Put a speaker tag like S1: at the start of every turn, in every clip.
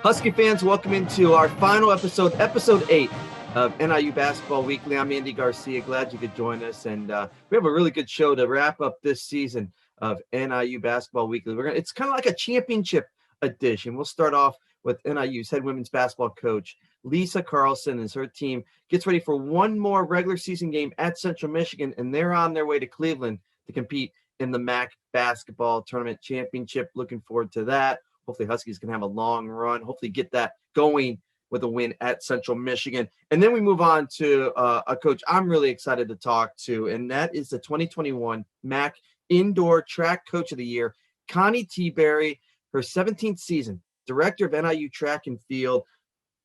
S1: Husky fans, welcome into our final episode, episode 8 of NIU Basketball Weekly. I'm Andy Garcia. Glad you could join us. And we have a really good show to wrap up this season of NIU Basketball Weekly. It's kind of like a championship edition. We'll start off with NIU's head women's basketball coach, Lisa Carlsen, as her team gets ready for one more regular season game at Central Michigan, and they're on their way to Cleveland to compete in the MAC basketball tournament championship. Looking forward to that. Hopefully Huskies can have a long run, hopefully get that going with a win at Central Michigan. And then we move on to a coach I'm really excited to talk to, and that is the 2021 MAC Indoor Track Coach of the Year, Connie Teaberry, her 17th season, director of NIU Track and Field.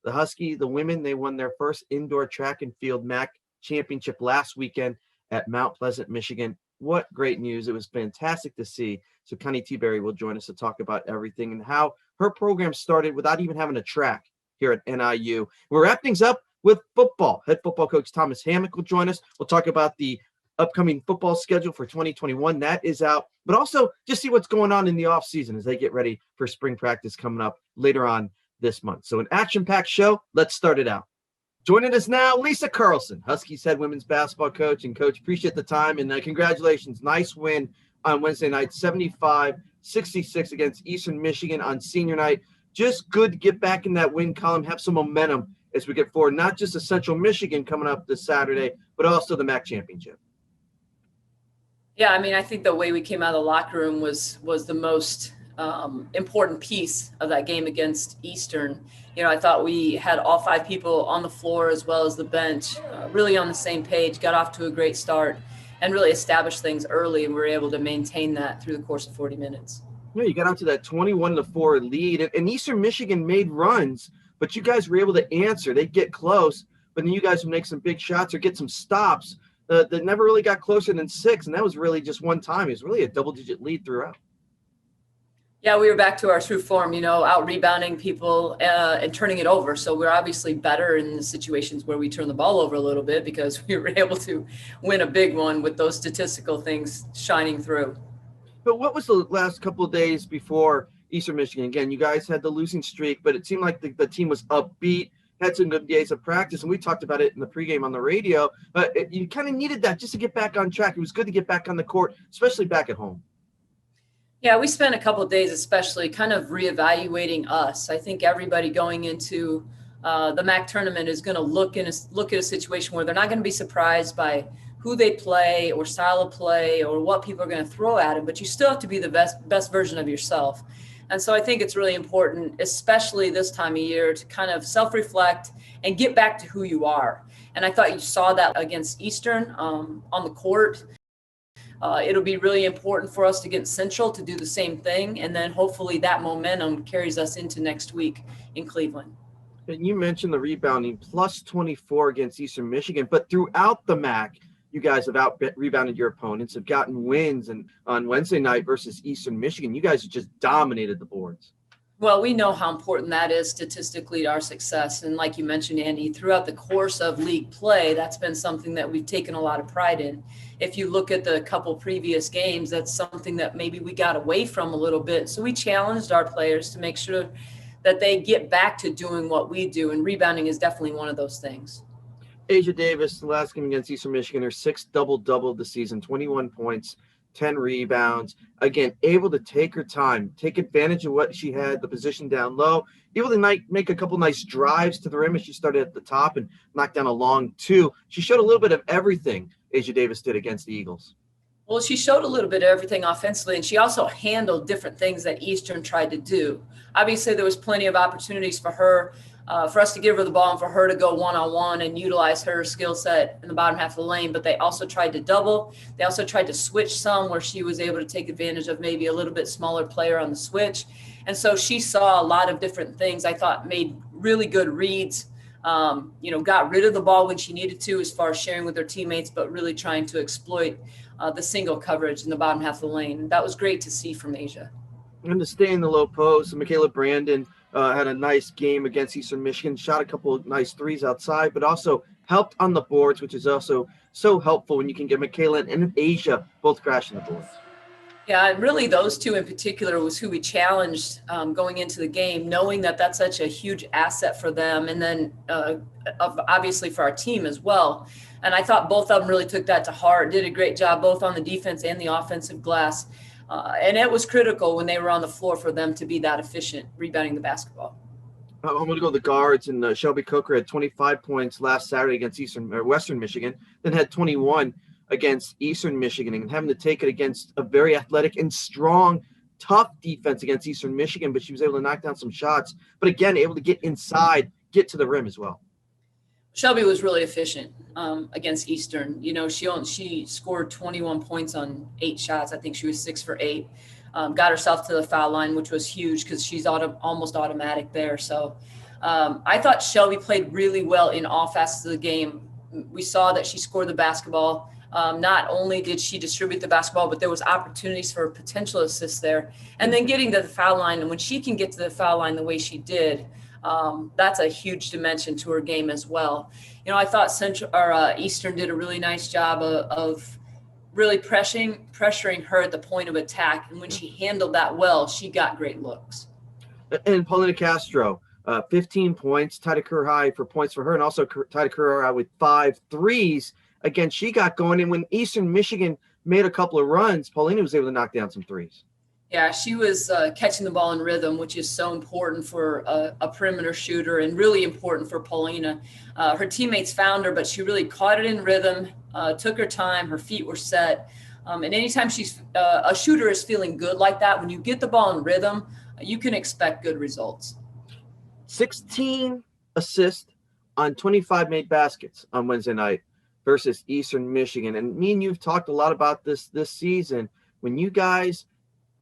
S1: The Husky, the women, they won their first indoor track and field MAC championship last weekend at Mount Pleasant, Michigan. What great news. It was fantastic to see. So Connie Teaberry will join us to talk about everything and how her program started without even having a track here at NIU. We'll wrap things up with football. Head football coach Thomas Hammock will join us. We'll talk about the upcoming football schedule for 2021. That is out, but also just see what's going on in the offseason as they get ready for spring practice coming up later on this month. So an action-packed show. Let's start it out. Joining us now, Lisa Carlsen, Huskies head women's basketball coach. And coach, appreciate the time and congratulations. Nice win on Wednesday night, 75-66 against Eastern Michigan on senior night. Just good to get back in that win column, have some momentum as we get forward, not just the Central Michigan coming up this Saturday, but also the MAC championship.
S2: Yeah, I mean, I think the way we came out of the locker room was the most important piece of that game against Eastern. You know, I thought we had all 5 people on the floor as well as the bench really on the same page, got off to a great start, and really established things early, and we were able to maintain that through the course of 40 minutes.
S1: Yeah, you got out to that 21-4 lead, and Eastern Michigan made runs, but you guys were able to answer. They'd get close, but then you guys would make some big shots or get some stops that never really got closer than 6, and that was really just one time. It was really a double-digit lead throughout.
S2: Yeah, we were back to our true form, out rebounding people and turning it over. So we're obviously better in the situations where we turn the ball over a little bit because we were able to win a big one with those statistical things shining through.
S1: But what was the last couple of days before Eastern Michigan? Again, you guys had the losing streak, but it seemed like the team was upbeat, had some good days of practice, and we talked about it in the pregame on the radio. But you kind of needed that just to get back on track. It was good to get back on the court, especially back at home.
S2: Yeah, we spent a couple of days especially kind of reevaluating us. I think everybody going into the MAC tournament is going to look at a situation where they're not going to be surprised by who they play or style of play or what people are going to throw at them, but you still have to be the best version of yourself. And so I think it's really important, especially this time of year, to kind of self-reflect and get back to who you are. And I thought you saw that against Eastern on the court. It'll be really important for us to get Central to do the same thing. And then hopefully that momentum carries us into next week in Cleveland.
S1: And you mentioned the rebounding, plus 24 against Eastern Michigan, but throughout the MAC, you guys have rebounded your opponents, have gotten wins, and on Wednesday night versus Eastern Michigan, you guys have just dominated the boards.
S2: Well, we know how important that is statistically to our success. And like you mentioned, Andy, throughout the course of league play, that's been something that we've taken a lot of pride in. If you look at the couple previous games, that's something that maybe we got away from a little bit. So we challenged our players to make sure that they get back to doing what we do. And rebounding is definitely one of those things.
S1: Asia Davis, the last game against Eastern Michigan, her 6th double-double of the season, 21 points, 10 rebounds. Again, able to take her time, take advantage of what she had, the position down low, able to make a couple nice drives to the rim as she started at the top and knocked down a long 2. She showed a little bit of everything Asia Davis did against the Eagles.
S2: Well, she showed a little bit of everything offensively, and she also handled different things that Eastern tried to do. Obviously, there was plenty of opportunities for her, for us to give her the ball and for her to go one-on-one and utilize her skill set in the bottom half of the lane. But they also tried to double. They also tried to switch some where she was able to take advantage of maybe a little bit smaller player on the switch. And so she saw a lot of different things. I thought made really good reads, got rid of the ball when she needed to as far as sharing with her teammates, but really trying to exploit the single coverage in the bottom half of the lane. That was great to see from Asia.
S1: And to stay in the low post, Michaela Brandon had a nice game against Eastern Michigan, shot a couple of nice threes outside, but also helped on the boards, which is also so helpful when you can get Michaela and Asia both crashing the boards.
S2: Yeah, and really those two in particular was who we challenged going into the game, knowing that that's such a huge asset for them, and then obviously for our team as well. And I thought both of them really took that to heart, did a great job both on the defense and the offensive glass. And it was critical when they were on the floor for them to be that efficient rebounding the basketball.
S1: I'm going to go to the guards, and Shelby Coker had 25 points last Saturday against Western Michigan, then had 21 against Eastern Michigan, and having to take it against a very athletic and strong, tough defense against Eastern Michigan, but she was able to knock down some shots. But again, able to get inside, get to the rim as well.
S2: Shelby was really efficient against Eastern. You know, she scored 21 points on 8 shots. I think she was 6 for 8. Got herself to the foul line, which was huge because she's almost automatic there. So I thought Shelby played really well in all facets of the game. We saw that she scored the basketball. Not only did she distribute the basketball, but there was opportunities for potential assists there. And then getting to the foul line, and when she can get to the foul line the way she did, that's a huge dimension to her game as well. You know, I thought Eastern did a really nice job of really pressuring her at the point of attack. And when she handled that well, she got great looks.
S1: And Paulina Castro, 15 points, tied a career high for points for her, and also tied a career high with 5 threes. Again, she got going. And when Eastern Michigan made a couple of runs, Paulina was able to knock down some threes.
S2: Yeah, she was catching the ball in rhythm, which is so important for a perimeter shooter and really important for Paulina. Her teammates found her, but she really caught it in rhythm, took her time, her feet were set. And anytime a shooter is feeling good like that, when you get the ball in rhythm, you can expect good results.
S1: 16 assists on 25 made baskets on Wednesday night versus Eastern Michigan. And me and you've talked a lot about this season. When you guys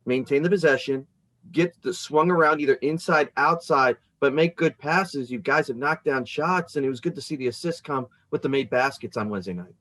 S1: maintain the possession, get the swung around either inside, outside, but make good passes, you guys have knocked down shots, and it was good to see the assists come with the made baskets on Wednesday night.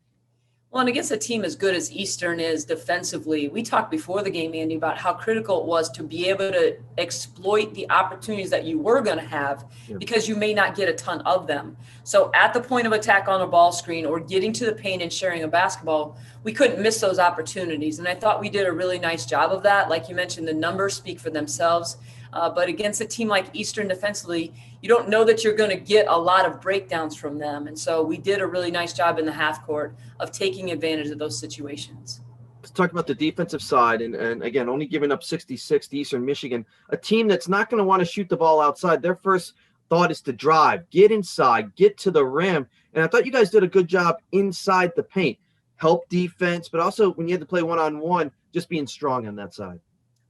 S2: Well, and against a team as good as Eastern is defensively, we talked before the game, Andy, about how critical it was to be able to exploit the opportunities that you were going to have because you may not get a ton of them. So at the point of attack on a ball screen or getting to the paint and sharing a basketball, we couldn't miss those opportunities. And I thought we did a really nice job of that. Like you mentioned, the numbers speak for themselves. But against a team like Eastern defensively, you don't know that you're going to get a lot of breakdowns from them. And so we did a really nice job in the half court of taking advantage of those situations.
S1: Let's talk about the defensive side. And again, only giving up 66 to Eastern Michigan, a team that's not going to want to shoot the ball outside. Their first thought is to drive, get inside, get to the rim. And I thought you guys did a good job inside the paint, help defense, but also when you had to play one-on-one, just being strong on that side.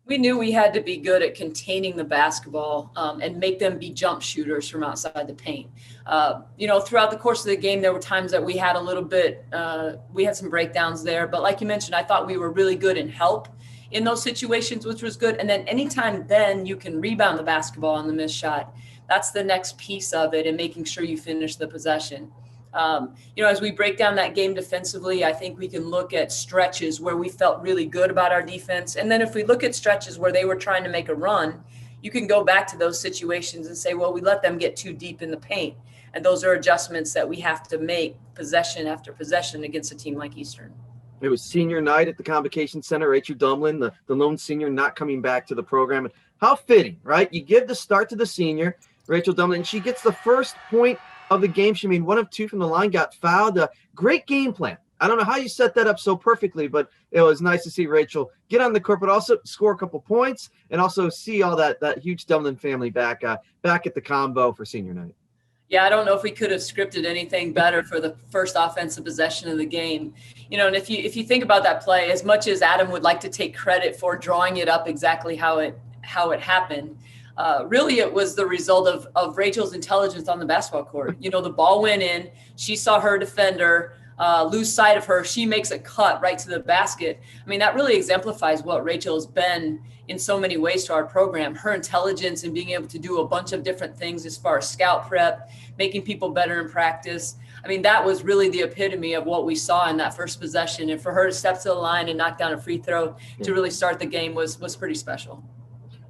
S2: We knew we had to be good at containing the basketball and make them be jump shooters from outside the paint. Throughout the course of the game, there were times that we had we had some breakdowns there. But like you mentioned, I thought we were really good in help in those situations, which was good. And then anytime then you can rebound the basketball on the missed shot. That's the next piece of it and making sure you finish the possession. As we break down that game defensively, I think we can look at stretches where we felt really good about our defense. And then if we look at stretches where they were trying to make a run, you can go back to those situations and say, well, we let them get too deep in the paint. And those are adjustments that we have to make possession after possession against a team like Eastern.
S1: It was senior night at the Convocation Center. Rachel Dumlin, the lone senior, not coming back to the program. And how fitting, right? You give the start to the senior, Rachel Dumlin, and she gets the first point of the game. She made 1 of 2 from the line, got fouled. Great game plan. I don't know how you set that up so perfectly, but it was nice to see Rachel get on the court, but also score a couple points and also see all that huge Dumlin family back at the combo for senior night.
S2: Yeah, I don't know if we could have scripted anything better for the first offensive possession of the game. And if you think about that play, as much as Adam would like to take credit for drawing it up exactly how it happened, really it was the result of Rachel's intelligence on the basketball court. The ball went in, she saw her defender lose sight of her, she makes a cut right to the basket. I mean, that really exemplifies what Rachel has been in so many ways to our program. Her intelligence and being able to do a bunch of different things as far as scout prep, making people better in practice. I mean, that was really the epitome of what we saw in that first possession. And for her to step to the line and knock down a free throw to really start the game was pretty special.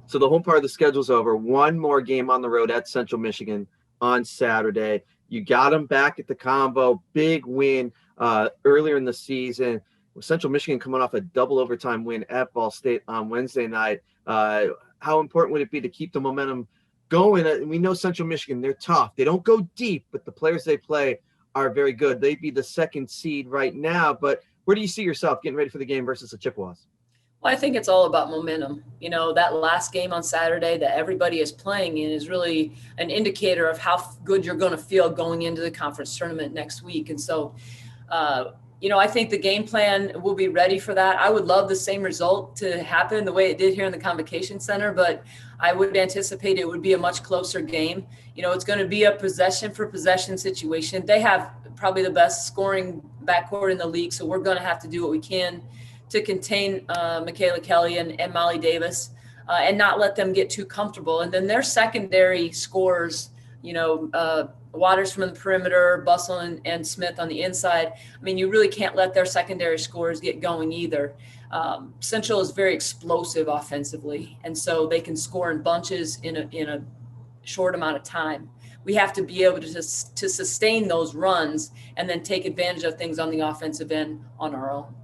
S1: So the home part of the schedule's over. One more game on the road at Central Michigan on Saturday. You got them back at the combo. Big win earlier in the season. with Central Michigan coming off a double overtime win at Ball State on Wednesday night. How important would it be to keep the momentum going? We know Central Michigan, they're tough. They don't go deep, but the players they play are very good. They'd be the second seed right now, but where do you see yourself getting ready for the game versus the Chippewas?
S2: Well, I think it's all about momentum. That last game on Saturday that everybody is playing in is really an indicator of how good you're going to feel going into the conference tournament next week. And so, I think the game plan will be ready for that. I would love the same result to happen the way it did here in the Convocation Center, but I would anticipate it would be a much closer game. It's going to be a possession for possession situation. They have probably the best scoring backcourt in the league, so we're going to have to do what we can to contain Michaela Kelly and Molly Davis and not let them get too comfortable. And then their secondary scores, Waters from the perimeter, Bustle and Smith on the inside. I mean, you really can't let their secondary scores get going either. Central is very explosive offensively, and so they can score in bunches in a short amount of time. We have to be able to sustain those runs and then take advantage of things on the offensive end on our own.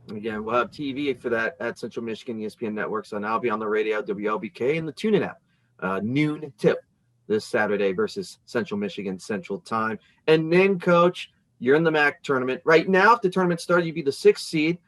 S1: Again, we'll have TV for that at Central Michigan ESPN Network. So now I'll be on the radio, WLBK, and the TuneIn app. Noon tip this Saturday versus Central Michigan Central Time. And then, Coach, you're in the MAC tournament. Right now, if the tournament started, you'd be the 6th seed.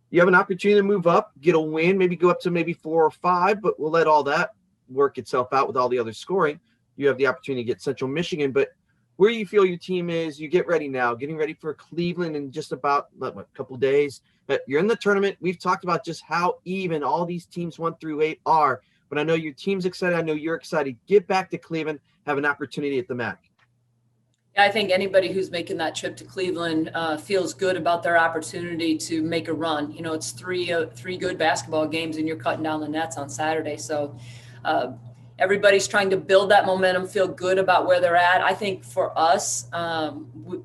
S1: You have an opportunity to move up, get a win, maybe go up to maybe 4 or 5, but we'll let all that work itself out with all the other scoring. You have the opportunity to get Central Michigan, but where you feel your team is, you get ready now, getting ready for Cleveland in just about a couple of days. But you're in the tournament. We've talked about just how even all these teams 1 through 8 are, but I know your team's excited. I know you're excited. Get back to Cleveland, have an opportunity at the MAC.
S2: Yeah, I think anybody who's making that trip to Cleveland feels good about their opportunity to make a run. It's three good basketball games, and you're cutting down the nets on Saturday. So everybody's trying to build that momentum, feel good about where they're at. I think for us,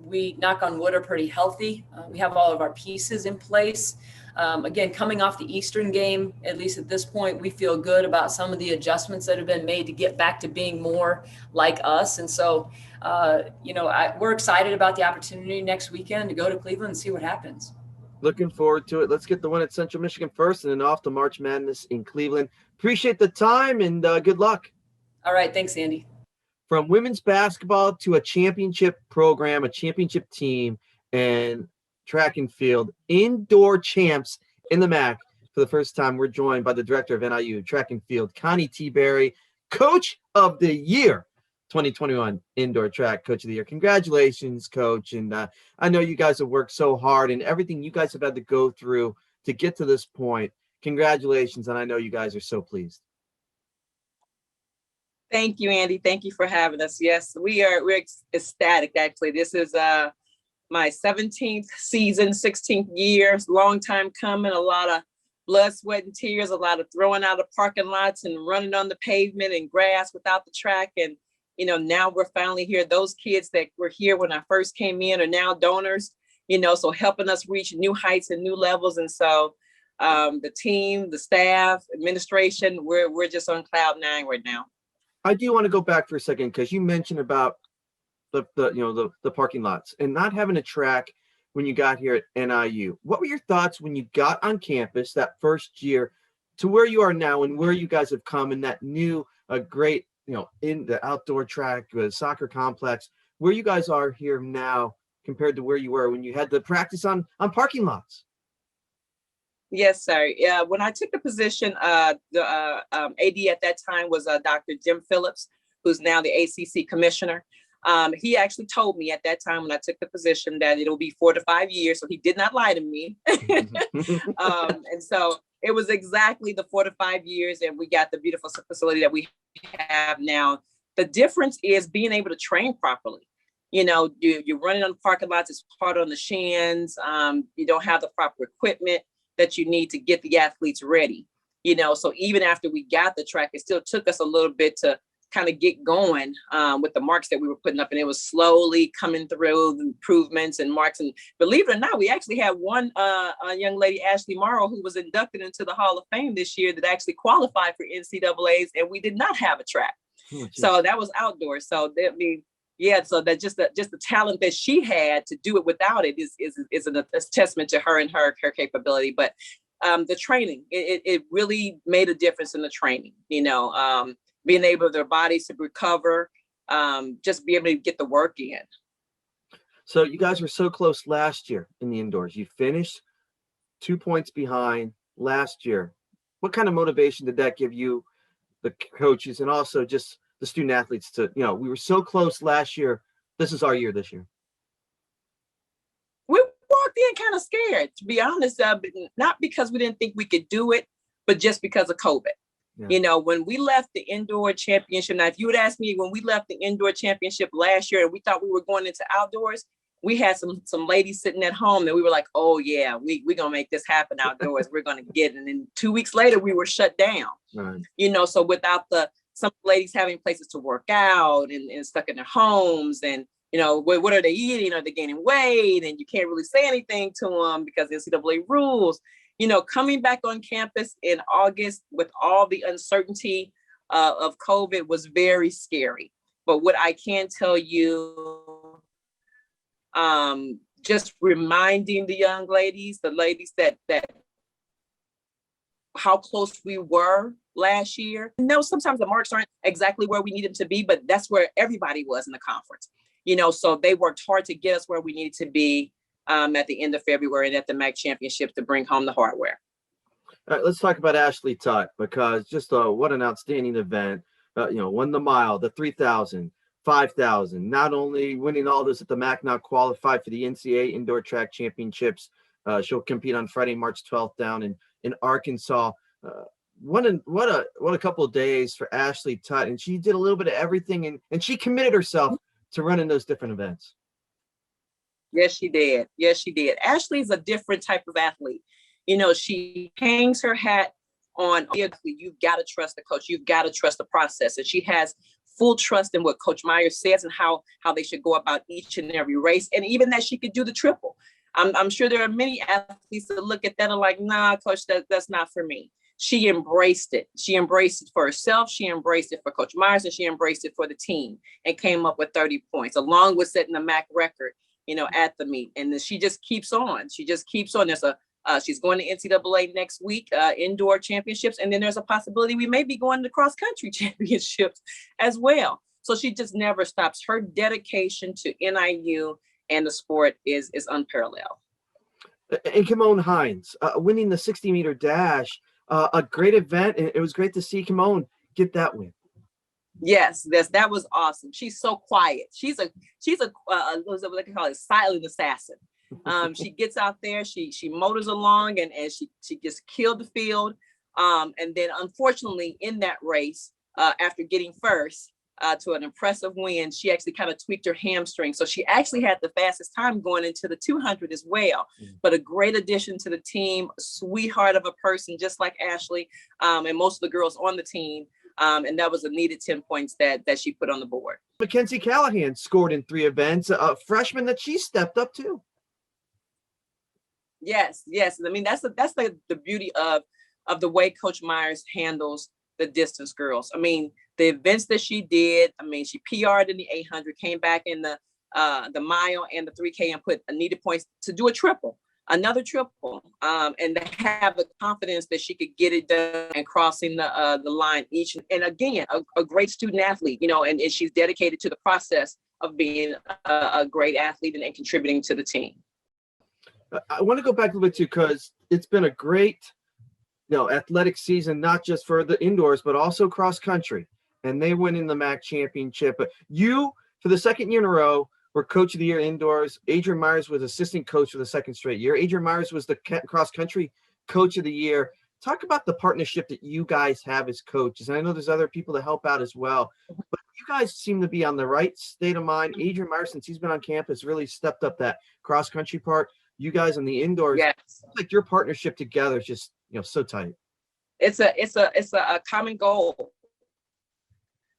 S2: we knock on wood, are pretty healthy. We have all of our pieces in place. Again, coming off the Eastern game, at least at this point, we feel good about some of the adjustments that have been made to get back to being more like us. And so, we're excited about the opportunity next weekend to go to Cleveland and see what happens.
S1: Looking forward to it. Let's get the one at Central Michigan first and then off to March Madness in Cleveland. Appreciate the time and good luck.
S2: All right. Thanks, Andy.
S1: From women's basketball to a championship program, a championship team, and track and field, indoor champs in the MAC. For the first time, we're joined by the director of NIU track and field, Connie Teaberry, Coach of the Year, 2021 Indoor Track Coach of the Year. Congratulations, Coach. And I know you guys have worked so hard and everything you guys have had to go through to get to this point. Congratulations. And I know you guys are so pleased.
S3: Thank you, Andy. Thank you for having us. Yes, we're ecstatic, actually. This is my 17th season, 16th year. Long time coming, a lot of blood, sweat, and tears, a lot of throwing out of parking lots and running on the pavement and grass without the track. And, now we're finally here. Those kids that were here when I first came in are now donors, so helping us reach new heights and new levels. And so the team, the staff, administration, we're just on cloud 9 right now.
S1: I do want to go back for a second because you mentioned about the parking lots and not having a track when you got here at NIU. What were your thoughts when you got on campus that first year to where you are now and where you guys have come in that new, great, in the outdoor track, the soccer complex, where you guys are here now compared to where you were when you had to practice on parking lots?
S3: Yes, sir. Yeah, when I took the position, the AD at that time was Dr. Jim Phillips, who's now the ACC commissioner. He actually told me at that time when I took the position that it'll be 4 to 5 years. So he did not lie to me. And so it was exactly the 4 to 5 years, and we got the beautiful facility that we have now. The difference is being able to train properly. You're running on the parking lots, it's hard on the shins. You don't have the proper equipment that you need to get the athletes ready. So even after we got the track, it still took us a little bit to kind of get going with the marks that we were putting up, and it was slowly coming through the improvements and marks. And believe it or not, we actually had one young lady, Ashley Morrow, who was inducted into the Hall of Fame this year that actually qualified for NCAAs, and we did not have a track. So that was outdoors. So Yeah, so that just the talent that she had to do it without it is a testament to her and her capability. But the training, it really made a difference in the training. Being able their bodies to recover, just be able to get the work in.
S1: So you guys were so close last year in the indoors. You finished 2 points behind last year. What kind of motivation did that give you, the coaches, and also just the student athletes to, we were so close last year. This is our year this year.
S3: We walked in kind of scared, to be honest, not because we didn't think we could do it, but just because of COVID. Yeah. When we left the indoor championship, now, if you would ask me when we left the indoor championship last year and we thought we were going into outdoors, we had some ladies sitting at home and we were like, oh yeah, we're going to make this happen outdoors. We're going to get it. And then 2 weeks later, we were shut down, right. So without some ladies having places to work out and stuck in their homes and, what are they eating? Are they gaining weight? And you can't really say anything to them because the NCAA rules. Coming back on campus in August with all the uncertainty of COVID was very scary. But what I can tell you, just reminding the young ladies, the ladies that how close we were last year. Sometimes the marks aren't exactly where we need them to be, but that's where everybody was in the conference. So they worked hard to get us where we needed to be. At the end of February and at the MAC championships to bring home the hardware.
S1: All right, let's talk about Ashley Tutt, because just what an outstanding event. Won the mile, the 3,000, 5,000, not only winning all this at the MAC, now qualified for the NCAA Indoor Track Championships. She'll compete on Friday, March 12th down in Arkansas. What a couple of days for Ashley Tutt, and she did a little bit of everything, and she committed herself to running those different events.
S3: Yes, she did. Ashley's a different type of athlete. She hangs her hat on, you've got to trust the coach. You've got to trust the process. And she has full trust in what Coach Myers says and how they should go about each and every race. And even that she could do the triple. I'm sure there are many athletes that look at that and are like, nah, coach, that's not for me. She embraced it. She embraced it for herself. She embraced it for Coach Myers, and she embraced it for the team and came up with 30 points, along with setting the MAC record, at the meet. And then she just keeps on. There's she's going to NCAA next week, indoor championships. And then there's a possibility we may be going to cross country championships as well. So she just never stops. Her dedication to NIU and the sport is unparalleled.
S1: And Kimon Hines winning the 60-meter dash, a great event. And it was great to see Kimon get that win.
S3: Yes, that was awesome. She's so quiet. She's a what they call it, silent assassin. She gets out there, she motors along and she just killed the field. And then unfortunately in that race, after getting first to an impressive win, she actually kind of tweaked her hamstring. So she actually had the fastest time going into the 200 as well. But a great addition to the team, a sweetheart of a person, just like Ashley, and most of the girls on the team. And that was a needed 10 points that she put on the board.
S1: Mackenzie Callahan scored in 3 events, a freshman that she stepped up to.
S3: Yes. I mean, that's the beauty of the way Coach Myers handles the distance girls. I mean, the events that she did, I mean, she PR'd in the 800, came back in the mile and the 3K and put needed points to do another triple, and to have the confidence that she could get it done and crossing the line each. And again, a great student athlete, and she's dedicated to the process of being a great athlete and contributing to the team.
S1: I want to go back a little bit too, because it's been a great, athletic season, not just for the indoors, but also cross country. And they win in the MAC championship. But you, for the second year in a row, were coach of the year indoors. Adrian Myers was assistant coach for the second straight year. Adrian Myers was the cross country coach of the year. Talk about the partnership that you guys have as coaches. And I know there's other people that help out as well, but you guys seem to be on the right state of mind. Adrian Myers, since he's been on campus, really stepped up that cross country part. You guys on the indoors,
S3: yes.
S1: Like your partnership together is just, so tight.
S3: It's a common goal.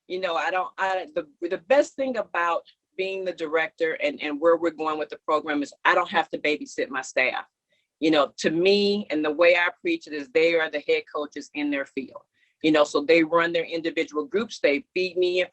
S3: The best thing about being the director and where we're going with the program is I don't have to babysit my staff. To me, and the way I preach it is they are the head coaches in their field. So they run their individual groups. They feed me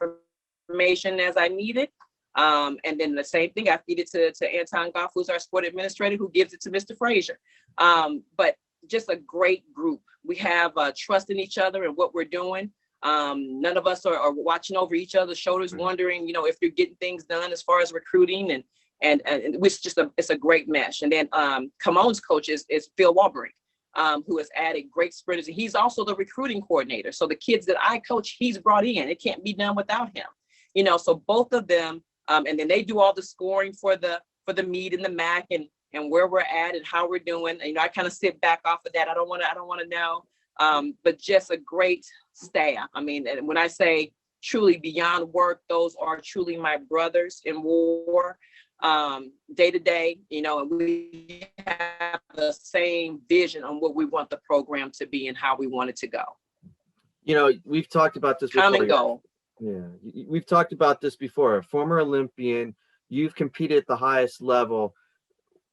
S3: information as I need it. And then the same thing, I feed it to Anton Goff, who's our sport administrator, who gives it to Mr. Frazier. But just a great group. We have trust in each other and what we're doing. None of us are watching over each other's shoulders, wondering, if you're getting things done as far as recruiting, and it's a great mesh. And then Camone's coach is Phil Wahlberg, who has added great sprinters. And he's also the recruiting coordinator. So the kids that I coach, he's brought in. It can't be done without him. So both of them, and then they do all the scoring for the meet and the MAC and where we're at and how we're doing. I kind of sit back off of that. I don't want to know. But just a great staff. And when I say truly beyond work, those are truly my brothers in war, day to day, and we have the same vision on what we want the program to be and how we want it to go.
S1: We've talked about this
S3: before. Come
S1: and
S3: go.
S1: Yeah, we've talked about this before. A former Olympian, you've competed at the highest level.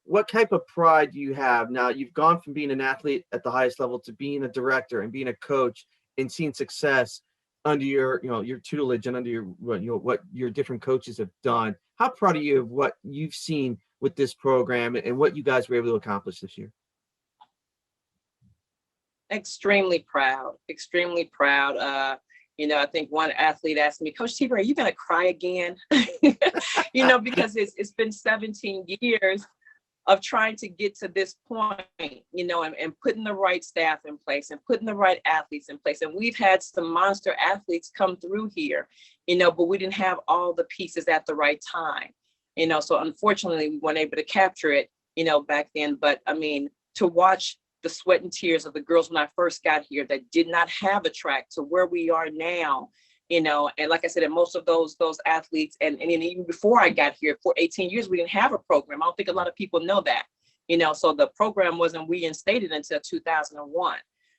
S1: What type of pride do you have now? You've gone from being an athlete at the highest level to being a director and being a coach and seeing success under your tutelage and under what your different coaches have done. How proud are you of what you've seen with this program and what you guys were able to accomplish this year?
S3: Extremely proud. I think one athlete asked me, Coach Teaberry, are you going to cry again? Because it's been 17 years of trying to get to this point, and putting the right staff in place and putting the right athletes in place. And we've had some monster athletes come through here, but we didn't have all the pieces at the right time, so unfortunately we weren't able to capture it, back then. But to watch the sweat and tears of the girls when I first got here that did not have a track to where we are now, and like I said, and most of those athletes, and even before I got here for 18 years, we didn't have a program. I don't think a lot of people know that, so the program wasn't reinstated until 2001.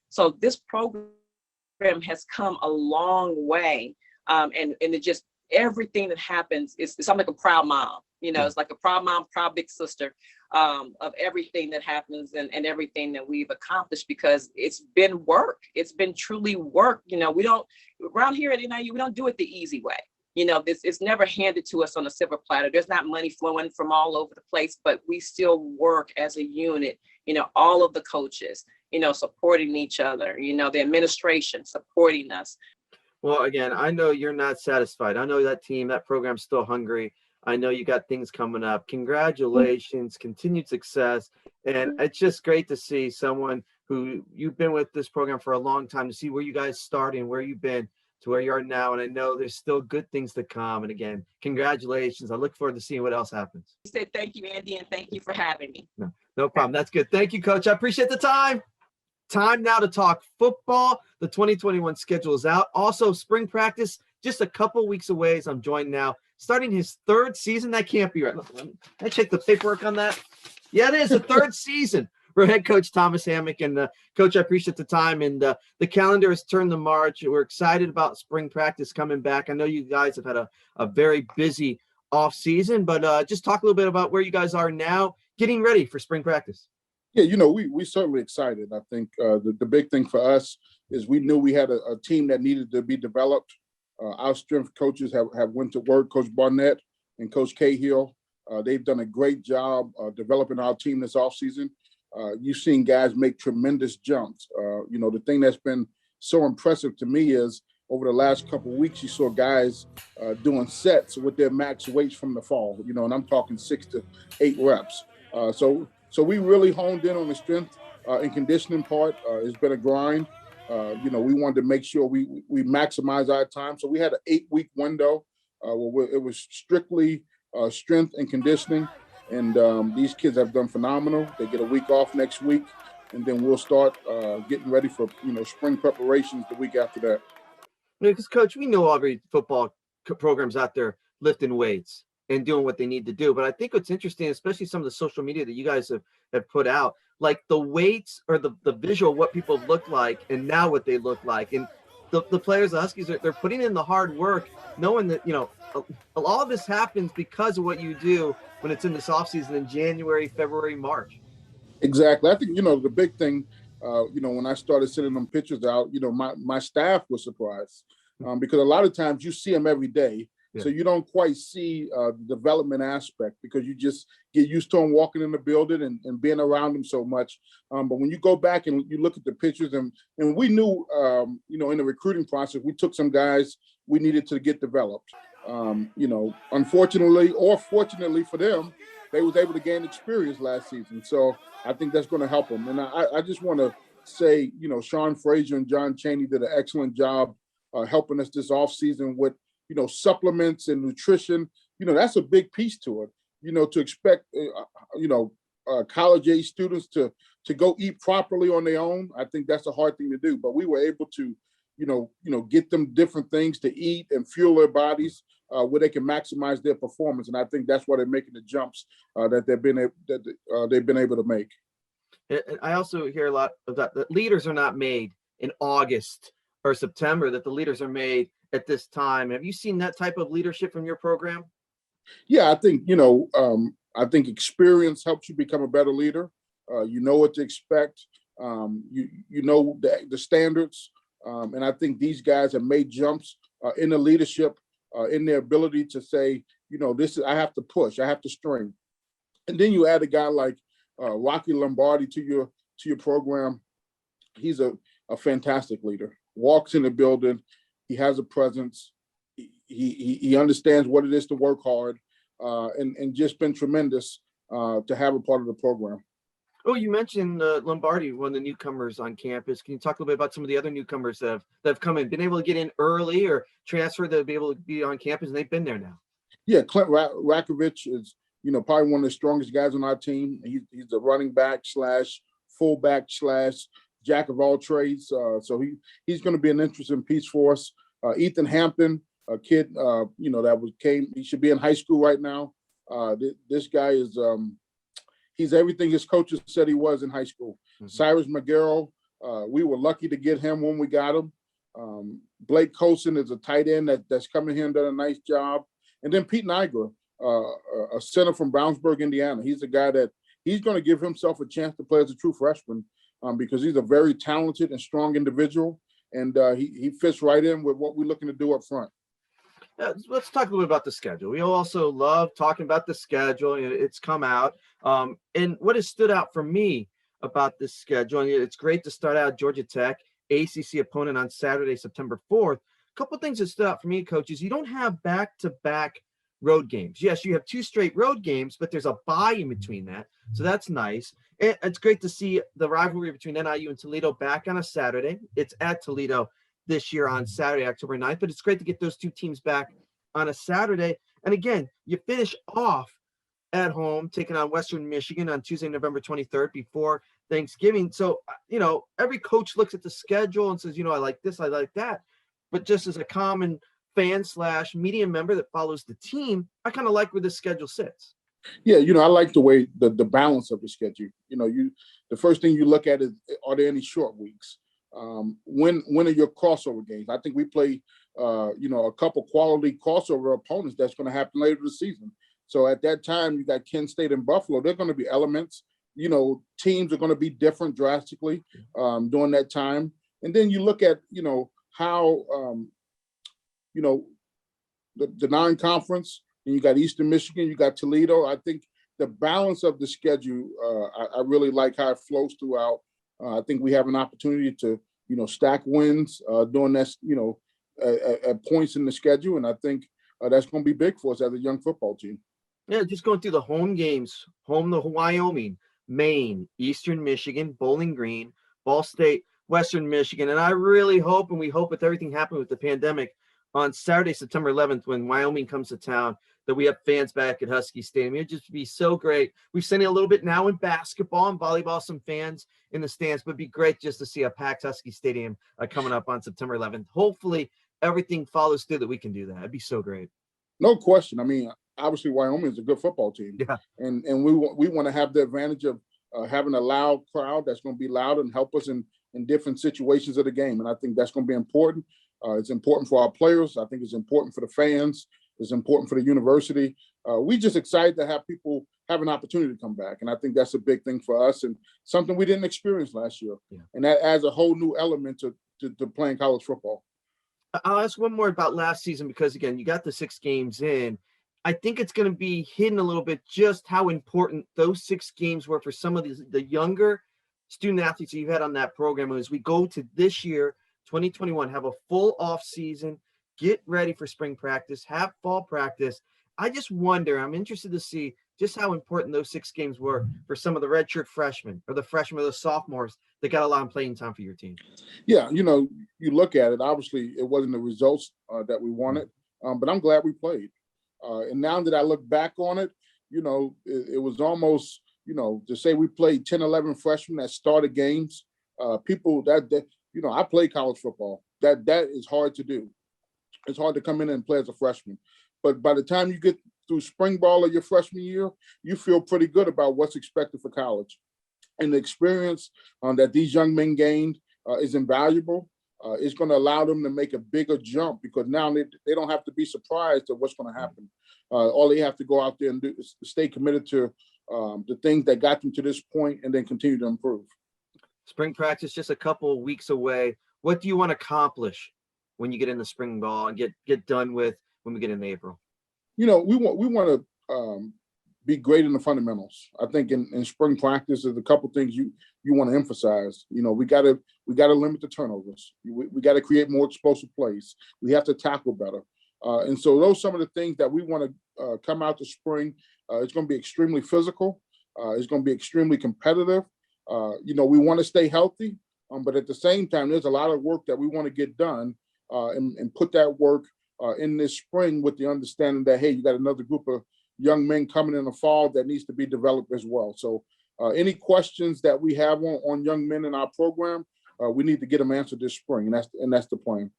S3: So this program has come a long way. And it just, everything that happens is I'm like a proud mom, it's like a proud mom, proud big sister, of everything that happens and everything that we've accomplished, because it's been work. It's been truly work. We don't, around here at NIU, we don't do it the easy way. It's never handed to us on a silver platter. There's not money flowing from all over the place, but we still work as a unit, all of the coaches, supporting each other, the administration supporting us.
S1: Well, again, I know you're not satisfied. I know that program's still hungry. I know you got things coming up. Congratulations, continued success. And it's just great to see someone who you've been with this program for a long time, to see where you guys started and where you've been to where you are now. And I know there's still good things to come. And again, congratulations. I look forward to seeing what else happens.
S3: I said thank you, Andy, and thank you for having me.
S1: No problem. That's good. Thank you, Coach. I appreciate the time. Time now to talk football. The 2021 schedule is out. Also, spring practice just a couple weeks away, as I'm joined now, starting his third season. That can't be right. Let me check the paperwork on that. Yeah, it is the third season for head coach Thomas Hammock. And Coach, I appreciate the time. And the calendar has turned to March. We're excited about spring practice coming back. I know you guys have had a very busy off season, but just talk a little bit about where you guys are now, getting ready for spring practice.
S4: Yeah, we certainly excited. I think the big thing for us is we knew we had a team that needed to be developed. Our strength coaches have went to work, Coach Barnett and Coach Cahill. They've done a great job developing our team this offseason. You've seen guys make tremendous jumps. The thing that's been so impressive to me is over the last couple of weeks, you saw guys doing sets with their max weights from the fall, and I'm talking 6 to 8 reps. So we really honed in on the strength and conditioning part. It's been a grind. We wanted to make sure we maximize our time. So we had an 8-week window where it was strictly strength and conditioning. And these kids have done phenomenal. They get a week off next week, and then we'll start getting ready for spring preparations the week after that.
S1: Because, Coach, we know every football programs out there lifting weights and doing what they need to do. But I think what's interesting, especially some of the social media that you guys have put out, like the weights or the visual, what people look like and now what they look like. And the players, the Huskies, they're putting in the hard work, knowing that, all of this happens because of what you do when it's in this offseason in January, February, March.
S4: Exactly. I think, the big thing, when I started sending them pictures out, my staff was surprised because a lot of times you see them every day. So you don't quite see the development aspect because you just get used to them walking in the building and being around them so much. But when you go back and you look at the pictures, and we knew, in the recruiting process, we took some guys we needed to get developed. Unfortunately or fortunately for them, they was able to gain experience last season. So I think that's going to help them. And I just want to say, Sean Frazier and John Chaney did an excellent job helping us this offseason with, supplements and nutrition. That's a big piece to it, to expect, college age students to go eat properly on their own. I think that's a hard thing to do, but we were able to, get them different things to eat and fuel their bodies where they can maximize their performance. And I think that's why they're making the jumps that they've been able to make.
S1: I also hear a lot of that leaders are not made in August or September, that the leaders are made at this time. Have you seen that type of leadership from your program?
S4: Yeah, I think, I think experience helps you become a better leader. You know what to expect. You know the standards. And I think these guys have made jumps in the leadership, in their ability to say, I have to push, I have to string. And then you add a guy like Rocky Lombardi to your program. He's a fantastic leader. Walks in the building, he has a presence. He understands what it is to work hard, and just been tremendous to have a part of the program.
S1: Oh, you mentioned Lombardi, one of the newcomers on campus. Can you talk a little bit about some of the other newcomers that have come in, been able to get in early or transfer to be able to be on campus, and they've been there now? Yeah,
S4: Clint Rakovich is, probably one of the strongest guys on our team. He's a running back / fullback / jack of all trades. So he's going to be an interesting piece for us. Ethan Hampton, a kid, he should be in high school right now. This guy is, he's everything his coaches said he was in high school. Mm-hmm. Cyrus McGarrell, we were lucky to get him when we got him. Blake Carlsen is a tight end that's coming here and done a nice job. And then Pete Nigra, a center from Brownsburg, Indiana. He's a guy that he's going to give himself a chance to play as a true freshman because he's a very talented and strong individual. And he fits right in with what we're looking to do up front.
S1: Let's talk a little bit about the schedule. We also love talking about the schedule. It's come out. And what has stood out for me about this schedule, and it's great to start out Georgia Tech, ACC opponent on Saturday, September 4th. A couple of things that stood out for me, coaches. You don't have back-to-back road games. Yes, you have 2 straight road games, but there's a bye in between that. So that's nice. And it's great to see the rivalry between NIU and Toledo back on a Saturday. It's at Toledo this year on Saturday, October 9th, but it's great to get those 2 teams back on a Saturday. And again, you finish off at home, taking on Western Michigan on Tuesday, November 23rd before Thanksgiving. So, every coach looks at the schedule and says, I like this, I like that. But just as a common fan / media member that follows the team, I kind of like where the schedule sits.
S4: Yeah, I like the way the balance of the schedule. The first thing you look at is, are there any short weeks? When are your crossover games? I think we play, a couple quality crossover opponents that's going to happen later this season. So at that time, you got Kent State and Buffalo. They're going to be elements. Teams are going to be different drastically during that time. And then you look at, how, the non-conference, and you got Eastern Michigan, you got Toledo. I think the balance of the schedule, I really like how it flows throughout. I think we have an opportunity to, stack wins during that, at points in the schedule. And I think that's going to be big for us as a young football team.
S1: Yeah, just going through the home games, home to Wyoming, Maine, Eastern Michigan, Bowling Green, Ball State, Western Michigan. And I really hope, and we hope with everything happening with the pandemic, on Saturday, September 11th, when Wyoming comes to town, that we have fans back at Huskie Stadium. It'd just be so great. We've seen it a little bit now in basketball and volleyball, some fans in the stands, but it'd be great just to see a packed Huskie Stadium coming up on September 11th. Hopefully everything follows through that we can do that. It'd be so great.
S4: No question. I mean, obviously Wyoming is a good football team.
S1: Yeah.
S4: And we want to have the advantage of having a loud crowd that's going to be loud and help us in different situations of the game. And I think that's going to be important. It's important for our players. I think it's important for the fans. It's important for the university. We just excited to have people have an opportunity to come back. And I think that's a big thing for us and something we didn't experience last year. Yeah. And that adds a whole new element to playing college football.
S1: I'll ask one more about last season because, again, you got the 6 games in. I think it's going to be hidden a little bit just how important those 6 games were for some of the younger student athletes that you've had on that program. As we go to this year, 2021, have a full off season, get ready for spring practice, have fall practice. I just wonder, I'm interested to see just how important those 6 games were for some of the redshirt freshmen or the freshmen or the sophomores that got a lot of playing time for your team.
S4: Yeah, you look at it, obviously it wasn't the results that we wanted, but I'm glad we played. And now that I look back on it, it was almost, to say we played 10, 11 freshmen that started games, people that I played college football. That is hard to do. It's hard to come in and play as a freshman. But by the time you get through spring ball of your freshman year, you feel pretty good about what's expected for college. And the experience that these young men gained is invaluable. It's going to allow them to make a bigger jump because now they don't have to be surprised at what's going to happen. All they have to go out there and do is stay committed to the things that got them to this point and then continue to improve.
S1: Spring practice just a couple of weeks away. What do you want to accomplish when you get into spring ball and get done with when we get into April?
S4: We want to be great in the fundamentals. I think in spring practice, there's a couple things you want to emphasize. We got to limit the turnovers. We got to create more explosive plays. We have to tackle better. And so those are some of the things that we want to come out to spring. It's going to be extremely physical. It's going to be extremely competitive. We want to stay healthy, but at the same time, there's a lot of work that we want to get done and put that work in this spring with the understanding that, hey, you got another group of young men coming in the fall that needs to be developed as well. So any questions that we have on young men in our program, we need to get them answered this spring, and that's the plan.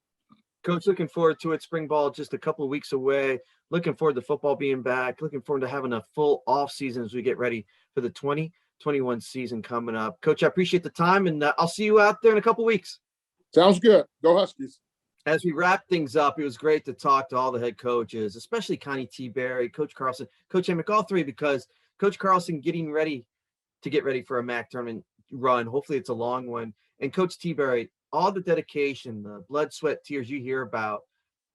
S1: Coach, looking forward to it. Spring ball just a couple of weeks away. Looking forward to football being back. Looking forward to having a full off season as we get ready for the 2021 season coming up. Coach, I appreciate the time, and I'll see you out there in a couple of weeks.
S4: Sounds good. Go Huskies.
S1: As we wrap things up, it was great to talk to all the head coaches, especially Connie, Teaberry, Coach Carlson, Coach Hammock, all 3, because Coach Carlson getting ready for a MAC tournament run. Hopefully it's a long one. And Coach Teaberry, all the dedication, the blood, sweat, tears you hear about,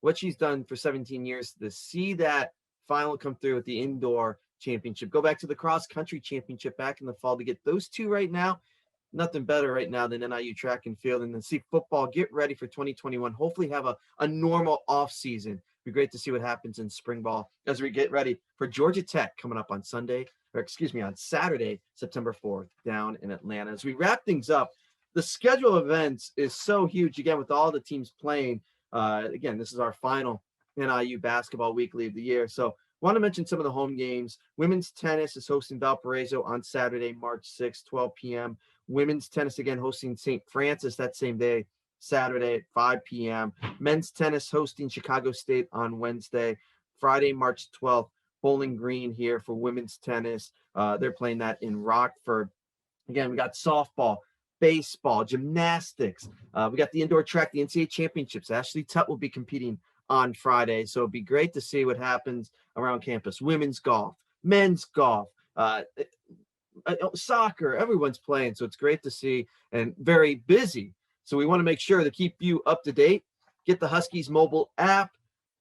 S1: what she's done for 17 years to see that final come through with the indoor championship. Go back to the cross country championship back in the fall to get those 2 right now. Nothing better right now than NIU track and field, and then see football get ready for 2021. Hopefully have a normal off season. Be great to see what happens in spring ball as we get ready for Georgia Tech coming up on Saturday, September 4th down in Atlanta. As we wrap things up, the schedule of events is so huge again with all the teams playing. Again, this is our final NIU Basketball Weekly of the year. So want to mention some of the home games. Women's tennis is hosting Valparaiso on Saturday, March 6th, 12 p.m. Women's tennis again hosting St. Francis that same day, Saturday at 5 p.m. Men's tennis hosting Chicago State on Wednesday, Friday, March 12th. Bowling Green here for women's tennis. They're playing that in Rockford. Again, we got softball, baseball, gymnastics. We got the indoor track, the NCAA championships. Ashley Tutt will be competing on Friday. So it'd be great to see what happens around campus. Women's golf, men's golf, soccer, everyone's playing. So it's great to see and very busy. So we want to make sure to keep you up to date. Get the Huskies mobile app.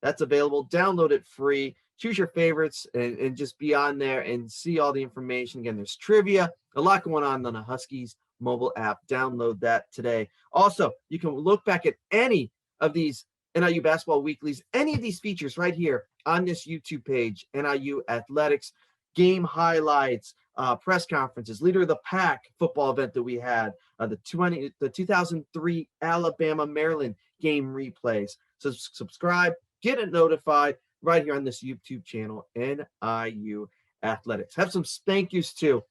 S1: That's available. Download it free. Choose your favorites and just be on there and see all the information. Again, there's trivia, a lot going on the Huskies mobile app. Download that today. Also, you can look back at any of these NIU Basketball Weeklies, any of these features right here on this YouTube page, NIU Athletics, game highlights, press conferences, Leader of the Pack football event that we had, the 2003 Alabama-Maryland game replays. So subscribe, get it notified right here on this YouTube channel, NIU Athletics. Have some thank yous too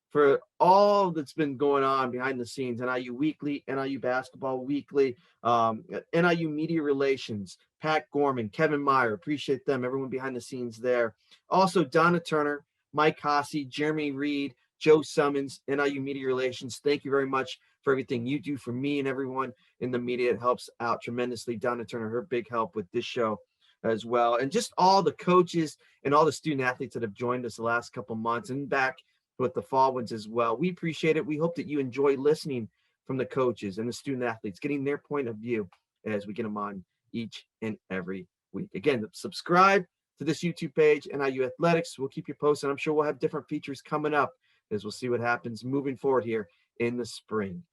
S1: for all that's been going on behind the scenes. NIU Weekly, NIU Basketball Weekly, NIU Media Relations, Pat Gorman, Kevin Meyer, appreciate them, everyone behind the scenes there. Also, Donna Turner, Mike Hossie, Jeremy Reed, Joe Summons, NIU Media Relations. Thank you very much for everything you do for me and everyone in the media. It helps out tremendously. Donna Turner, her big help with this show as well. And just all the coaches and all the student athletes that have joined us the last couple months and back with the fall ones as well. We appreciate it. We hope that you enjoy listening from the coaches and the student athletes, getting their point of view as we get them on each and every week. Again, subscribe to this YouTube page, NIU Athletics. We'll keep you posted. I'm sure we'll have different features coming up as we'll see what happens moving forward here in the spring.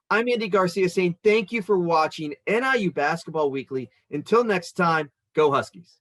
S1: I'm Andy Garcia saying thank you for watching NIU Basketball Weekly. Until next time, go Huskies.